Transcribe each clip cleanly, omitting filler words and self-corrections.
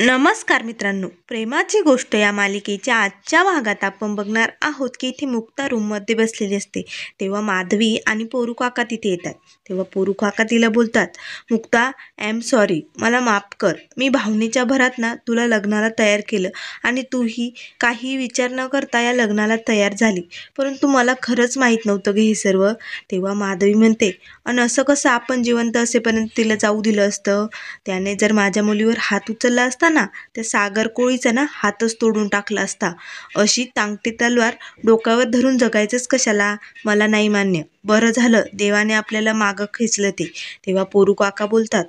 नमस्कार मित्रांनो, प्रेमाची गोष्ट या मालिकेच्या आजच्या भागात आपण बघणार आहोत की इथे मुक्ता रूममध्ये बसलेली असते. तेव्हा माधवी आणि पोरू काका तिथे येतात. तेव्हा पोरू काका तिला बोलतात, मुक्ता आय एम सॉरी, मला माफ कर. मी भावनेच्या भरात ना तुला लग्नाला तयार केलं आणि तूही काही विचार न करता या लग्नाला तयार झाली, परंतु मला खरंच माहीत नव्हतं गे हे सर्व. तेव्हा माधवी म्हणते, आणि असं कसं आपण जिवंत असेपर्यंत तिला जाऊ दिलं असतं? त्याने जर माझ्या मुलीवर हात उचलला असता ना, त्या सागर कोळीचा ना हातच तोडून टाकला असता. अशी टांगती तलवार डोक्यावर धरून जगायचंच कशाला? मला नाही मान्य. बरं झालं देवाने आपल्याला मागं खेचलं ते. तेव्हा पोरू काका बोलतात,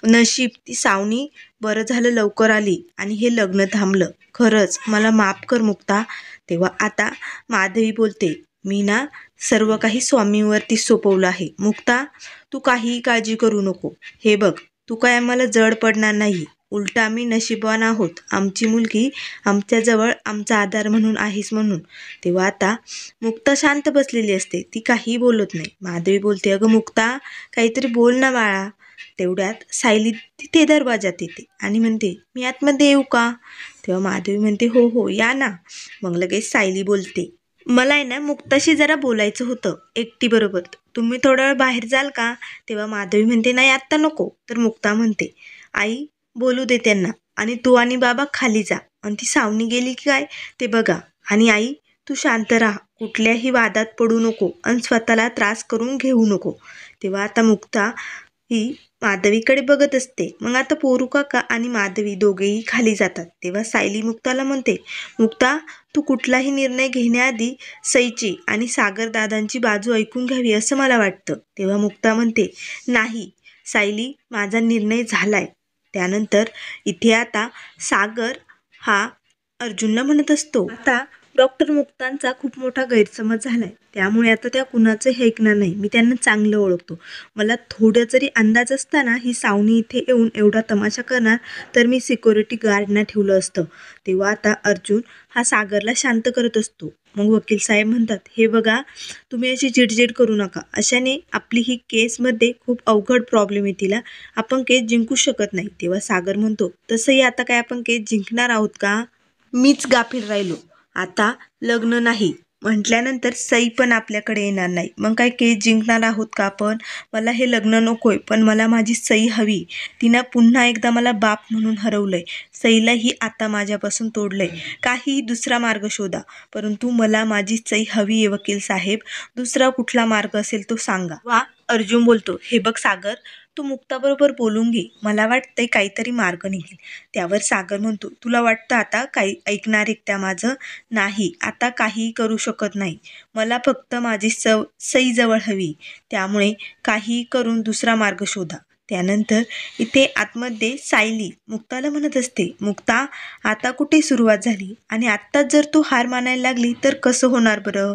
नशीब ती सावनी बरं झालं लवकर आली आणि हे लग्न थांबलं. खरंच मला माफ कर मुक्ता. तेव्हा आता माधवी बोलते, मी ना सर्व काही स्वामींवरती सोपवलं आहे. मुक्ता, तू काहीही काळजी करू नको. हे बघ, तू काय आम्हाला जड पडणार नाही. उलट आम्ही नशीबवान आहोत. आमची मुलगी आमच्याजवळ आमचा आधार म्हणून आहेस म्हणून. तेव्हा आता मुक्ता शांत बसलेली असते. ती काहीही बोलत नाही. माधवी बोलते, अगं मुक्ता, काहीतरी बोल ना बाळा. तेवढ्यात सायली तिथे दरवाजात येते आणि म्हणते, मी आतमध्ये येऊ का? तेव्हा माधवी म्हणते, हो हो या ना. मग लगेच सायली बोलते, मला आहे ना मुक्ताशी जरा बोलायचं होतं एकटी बरोबर. तुम्ही थोडा वेळ बाहेर जाल का? तेव्हा माधवी म्हणते, नाही आत्ता नको. तर मुक्ता म्हणते, आई बोलू दे त्यांना, आणि तू आणि बाबा खाली जा आणि ती सावनी गेली की काय ते बघा. आणि आई तू शांत राहा, कुठल्याही वादात पडू नको आणि स्वतःला त्रास करून घेऊ नको. तेव्हा आता मुक्ता ही माधवीकडे बघत असते. मग आता पोरू काका आणि माधवी दोघेही खाली जातात. तेव्हा सायली मुक्ताला म्हणते, मुक्ता, तू कुठलाही निर्णय घेण्याआधी सईची आणि सागर दादांची बाजू ऐकून घ्यावी असं मला वाटतं. तेव्हा मुक्ता म्हणते, नाही सायली, माझा निर्णय झालाय. त्यानंतर इथे आता सागर हा अर्जुनला म्हणत असतो, आता डॉक्टर मुक्तांचा खूप मोठा गैरसमज झालाय, त्यामुळे आता त्या कुणाचंही ऐकणार नाही. मी त्यांना चांगलं ओळखतो. मला थोडं जरी अंदाज असताना ही सावनी इथे येऊन एवढा तमाशा करणार, तर मी सिक्युरिटी गार्डना ठेवलं असतं. तेव्हा आता अर्जुन हा सागरला शांत करत असतो. मग वकील साहेब म्हणतात, हे बघा, तुम्ही अशी चिडचिड करू नका. अशाने आपली ही केसमध्ये खूप अवघड प्रॉब्लेम आहे. तिला आपण केस जिंकू शकत नाही. तेव्हा सागर म्हणतो, तसंही आता काय आपण केस जिंकणार आहोत का? मीच गाफील राहिलो. आता लग्न नाही म्हटल्यानंतर सई पण आपल्याकडे येणार नाही. मग काय केस जिंकणार आहोत का आपण? मला हे लग्न नकोय, पण मला माझी सई हवी. तिनं पुन्हा एकदा मला बाप म्हणून हरवलंय. सईलाही आता माझ्यापासून तोडलंय. काही दुसरा मार्ग शोधा, परंतु मला माझी सई हवी आहे वकील साहेब. दुसरा कुठला मार्ग असेल तो सांगा. वा अर्जुन बोलतो, हे बघ सागर, तू मुक्ताबरोबर बोलून घे. मला वाटतंय काहीतरी मार्ग निघेल. त्यावर सागर म्हणतो, तुला वाटतं आता काही ऐकणार आहे त्या माझं? नाही, आता काहीही करू शकत नाही. मला फक्त माझी सई जवळ हवी. त्यामुळे काहीही करून दुसरा मार्ग शोधा. त्यानंतर इथे आतमध्ये सायली मुक्ताला म्हणत असते, मुक्ता, आता कुठे सुरुवात झाली आणि आत्ताच जर तू हार मानायला लागली तर कसं होणार बरं?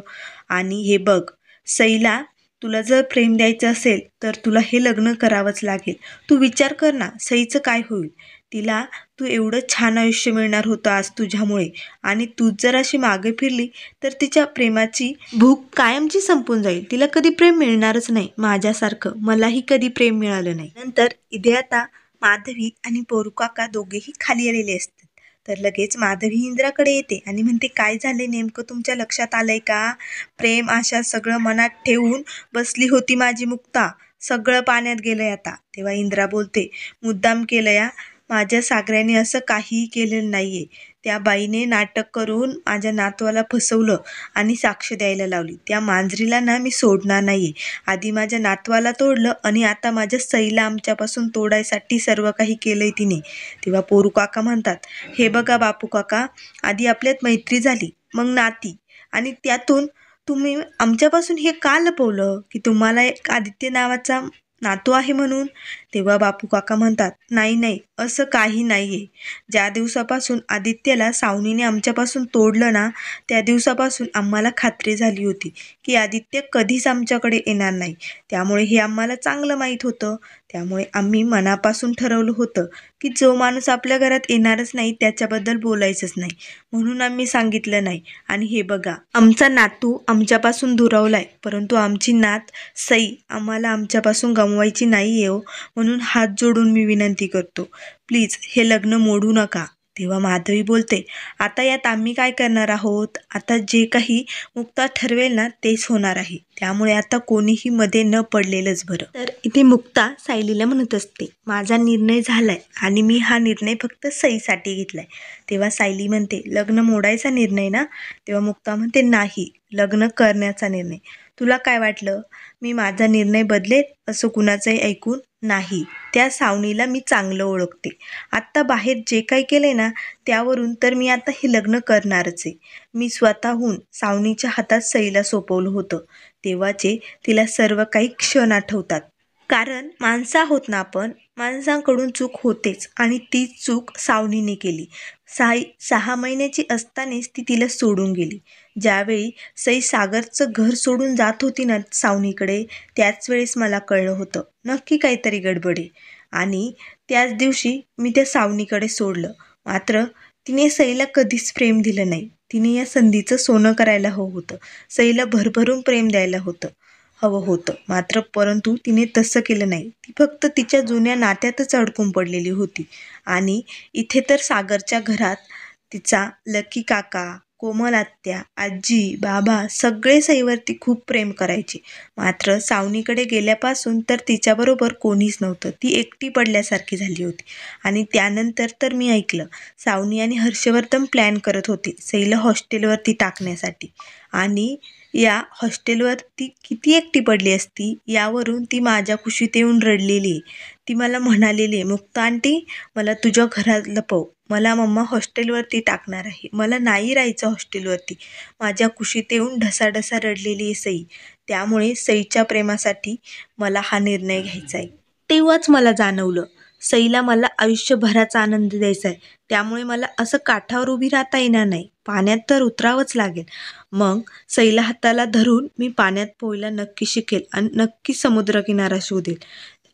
आणि हे बघ, सईला तुला जर प्रेम द्यायचं असेल तर तुला हे लग्न करावंच लागेल. तू विचार कर ना, सईचं काय होईल? तिला तू एवढं छान आयुष्य मिळणार होतं आज तुझ्यामुळे, आणि तू जर अशी मागे फिरली तर तिच्या प्रेमाची भूक कायमची संपून जाईल. तिला कधी प्रेम मिळणारच नाही. माझ्यासारखं मलाही कधी प्रेम मिळालं नाही. नंतर इथे आता माधवी आणि पोरू काका दोघेही खाली आलेले असतात. तर लगेच माधवी इंद्राकडे येते आणि म्हणते, काय झाले नेमकं, तुमच्या लक्षात आलंय का? प्रेम आशा सगळं मनात ठेवून बसली होती माझी मुक्ता, सगळं पाण्यात गेलंय आता. तेव्हा इंद्रा बोलते, मुद्दाम केलं या. माझ्या सागऱ्याने असं काहीही केलेलं नाहीये. त्या बाईने नाटक करून माझ्या नातवाला फसवलं आणि साक्ष द्यायला लावली. त्या मांजरीला ना मी सोडणार नाहीये. आधी माझ्या नातवाला तोडलं आणि आता माझ्या सईला आमच्यापासून तोडायसाठी सर्व काही केलंय तिने. तेव्हा पोरू काका म्हणतात, हे बघा बापू काका, आधी आपल्यात मैत्री झाली, मग नाती, आणि त्यातून तुम्ही आमच्यापासून हे का लपवलं की तुम्हाला एक आदित्य नावाचा नातू आहे म्हणून? तेव्हा बापू काका म्हणतात, नाही नाही, असं काही नाहीये. ज्या दिवसापासून आदित्यला सावनीने आमच्यापासून तोडलं ना, त्या दिवसापासून आम्हाला खात्री झाली होती की आदित्य कधीच आमच्याकडे येणार नाही. त्यामुळे हे आम्हाला चांगलं माहीत होतं. त्यामुळे आम्ही मनापासून ठरवलं होतं की जो माणूस आपल्या घरात येणारच नाही त्याच्याबद्दल बोलायचंच नाही. म्हणून आम्ही सांगितलं नाही. आणि हे बघा, आमचा नातू आमच्यापासून दुरावलाय, परंतु आमची नात सई आम्हाला आमच्यापासून गमवायची नाही हो. म्हणून हात जोडून मी विनंती करतो, प्लीज हे लग्न मोडू नका. तेव्हा माधवी बोलते, आता यात आम्ही काय करणार आहोत? आता जे काही मुक्ता ठरवेल ना तेच होणार आहे, त्यामुळे आता कोणीही मध्ये न पडलेलंच बरं. तर इथे मुक्ता सायलीला म्हणत असते, माझा निर्णय झालाय आणि मी हा निर्णय फक्त सईसाठी घेतलाय. तेव्हा सायली म्हणते, लग्न मोडायचा निर्णय ना? तेव्हा मुक्ता म्हणते, नाही, लग्न करण्याचा निर्णय. तुला काय वाटलं मी माझा निर्णय बदलेल असं कुणाचंही ऐकून? नाही. त्या सावनीला मी चांगलं ओळखते. आत्ता बाहेर जे काही केलंय ना त्यावरून तर मी आता हे लग्न करणारच आहे. मी स्वतःहून सावनीच्या हातात सईला सोपवलं होतं. तेव्हाचे तिला सर्व काही क्षण आठवतात. कारण माणसं आहोत ना आपण, माणसांकडून चूक होतेच आणि तीच चूक सावनीने केली. 6 महिन्याची असतानाच ती तिला सोडून गेली. ज्यावेळी सई सागरचं घर सोडून जात होती ना सावनीकडे, त्याच वेळेस मला कळलं होतं नक्की काहीतरी गडबड आहे. आणि त्याच दिवशी मी त्या सावनीकडे सोडलं. मात्र तिने सईला कधीच प्रेम दिलं नाही. तिने या संधीचं सोनं करायला हवं होतं. सईला भरभरून प्रेम द्यायला हवं होतं. मात्र परंतु तिने तसं केलं नाही. ती फक्त तिच्या जुन्या नात्यातच अडकून पडलेली होती. आणि इथे तर सागरच्या घरात तिचा लकी काका, कोमल आत्या, आजी, बाबा सगळे सईवरती खूप प्रेम करायचे. मात्र सावनीकडे गेल्यापासून तर तिच्याबरोबर कोणीच नव्हतं. ती एकटी पडल्यासारखी झाली होती. आणि त्यानंतर तर मी ऐकलं, सावनी आणि हर्षवर्धन प्लॅन करत होते सईला हॉस्टेलवरती टाकण्यासाठी. आणि या हॉस्टेलवर ती किती एकटी पडली असती यावरून ती माझ्या कुशीत येऊन रडलेली आहे. ती मला म्हणालेली आहे, मुक्ता आंटी मला तुझ्या घरात लपव, मला मम्मा हॉस्टेलवरती टाकणार आहे, मला नाही राहायचं हॉस्टेलवरती. माझ्या कुशीत येऊन ढसाढसा रडलेली आहे सई. त्यामुळे सईच्या प्रेमासाठी मला हा निर्णय घ्यायचा आहे. तेव्हाच मला जाणवलं, सईला मला आयुष्यभराचा आनंद द्यायचा आहे. त्यामुळे मला असं काठावर उभी राहता येणार नाही, पाण्यात तर उतरावंच लागेल. मग सईला हाताला धरून मी पाण्यात पोहायला नक्की शिकेल आणि नक्की समुद्रकिनारा शोधेल.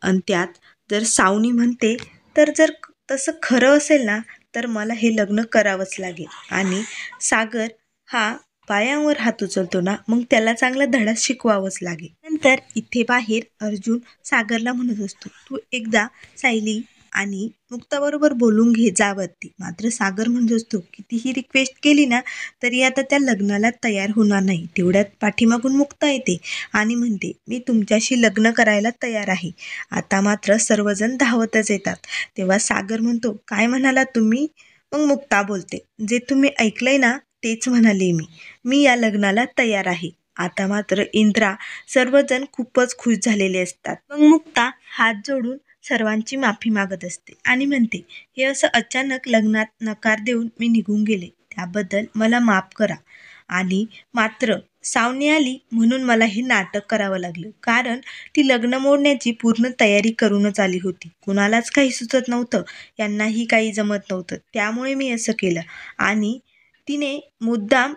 आणि त्यात जर सावनी म्हणते तर जर तसं खरं असेल ना तर मला हे लग्न करावंच लागेल. आणि सागर हा पायांवर हात उचलतो ना, मग त्याला चांगला धडा शिकवावंच लागेल. नंतर इथे बाहेर अर्जुन सागरला म्हणत असतो, तू एकदा सायली आणि मुक्ताबरोबर बोलून घे जावरती. मात्र सागर म्हणत असतो, कितीही रिक्वेस्ट केली ना तरी आता त्या लग्नाला तयार होणार नाही. तेवढ्यात पाठीमागून मुक्ता येते आणि म्हणते, मी तुमच्याशी लग्न करायला तयार आहे. आता मात्र सर्वजण धावतच येतात. तेव्हा सागर म्हणतो, काय म्हणाला तुम्ही? मग मुक्ता बोलते, जे तुम्ही ऐकलंय ना तेच म्हणाले मी या लग्नाला तयार आहे. आता मात्र इंद्रा सर्वजण खूपच खुश झालेले असतात. मग मुक्ता हात जोडून सर्वांची माफी मागत असते आणि म्हणते, हे असं अचानक लग्नात नकार देऊन मी निघून गेले त्याबद्दल मला माफ करा. आणि मात्र सावनी आली म्हणून मला हे नाटक करावं लागलं. कारण ती लग्न मोडण्याची पूर्ण तयारी करूनच आली होती. कुणालाच काही सुचत नव्हतं, यांनाही काही जमत नव्हतं. त्यामुळे मी असं केलं आणि तिने मुद्दाम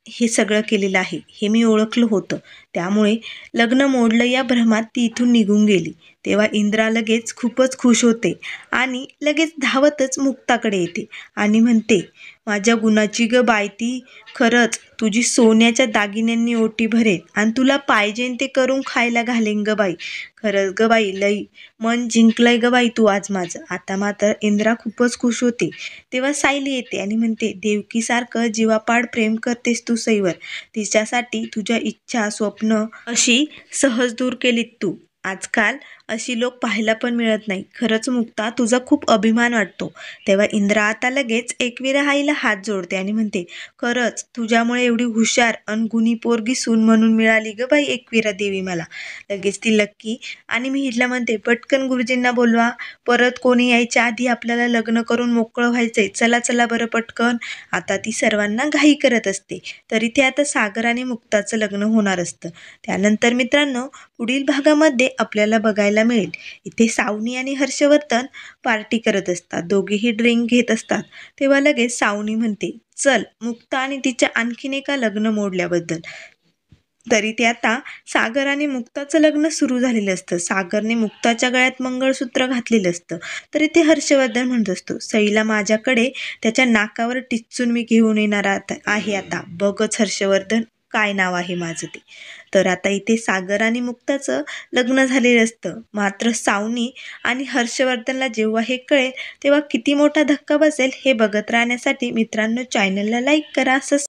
हे सगळं केलेलं आहे हे मी ओळखलं होतं. त्यामुळे लग्न मोडलं या भ्रमात ती इथून निघून गेली. तेव्हा इंद्रा लगेच खूपच खुश होते आणि लगेच धावतच मुक्ताकडे येते आणि म्हणते, माझ्या गुणाची ग बाय ती, खरंच तुझी सोन्याच्या दागिन्यांनी ओटी भरेल आणि तुला पाहिजे ते करून खायला घालेन ग बाई. खरंच ग बाई, लई मन जिंकलंय ग बाई तू आज माझं. आता मात्र इंद्रा खूपच खुश होते. तेव्हा सायली येते आणि म्हणते, देवकीसारखं जीवापाड प्रेम करतेस तू सईवर. तिच्यासाठी तुझ्या इच्छा स्वप्न अशी सहज दूर केलीत तू. आजकाल अशी लोक पाहायला पण मिळत नाही. खरंच मुक्ता तुझा खूप अभिमान वाटतो. तेव्हा इंद्रा आता लगेच एकविरा आईला हात जोडते आणि म्हणते, खरंच तुझ्यामुळे एवढी हुशार अन गुणी पोरगी सून म्हणून मिळाली ग बाई एकविरा देवी मला. लगेच ती लक्की आणि मिहिरला म्हणते, पटकन गुरुजींना बोलवा, परत कोणी यायच्या आधी आपल्याला लग्न करून मोकळं व्हायचंय. चला चला बरं पटकन. आता ती सर्वांना घाई करत असते. तरी ते आता सागर आणि मुक्ताचं लग्न होणार असतं. त्यानंतर मित्रांनो पुढील भागामध्ये आपल्याला बघायला मिळेल, इथे सावनी आणि हर्षवर्धन पार्टी करत असतात. दोघेही ड्रिंक घेत असतात. तेव्हा लगेच सावनी म्हणते, चल मुक्ता आणि तिच्या आणखीन एका लग्न मोडल्याबद्दल. तरी ते आता सागर आणि मुक्ताचं लग्न सुरू झालेलं असतं. सागरने मुक्ताच्या गळ्यात मंगळसूत्र घातलेलं असतं. तरी ते हर्षवर्धन म्हणत असतो, सईला माझ्याकडे त्याच्या नाकावर टिचून मी घेऊन येणार आहे आता. बघच हर्षवर्धन काय नाव आहे माझं ते. तर आता इथे सागर आणि मुक्ताचं लग्न झालेलं असतं. मात्र सावनी आणि हर्षवर्धनला जेव्हा हे कळेल तेव्हा किती मोठा धक्का बसेल हे बघत राहण्यासाठी मित्रांनो चॅनलला लाईक करा.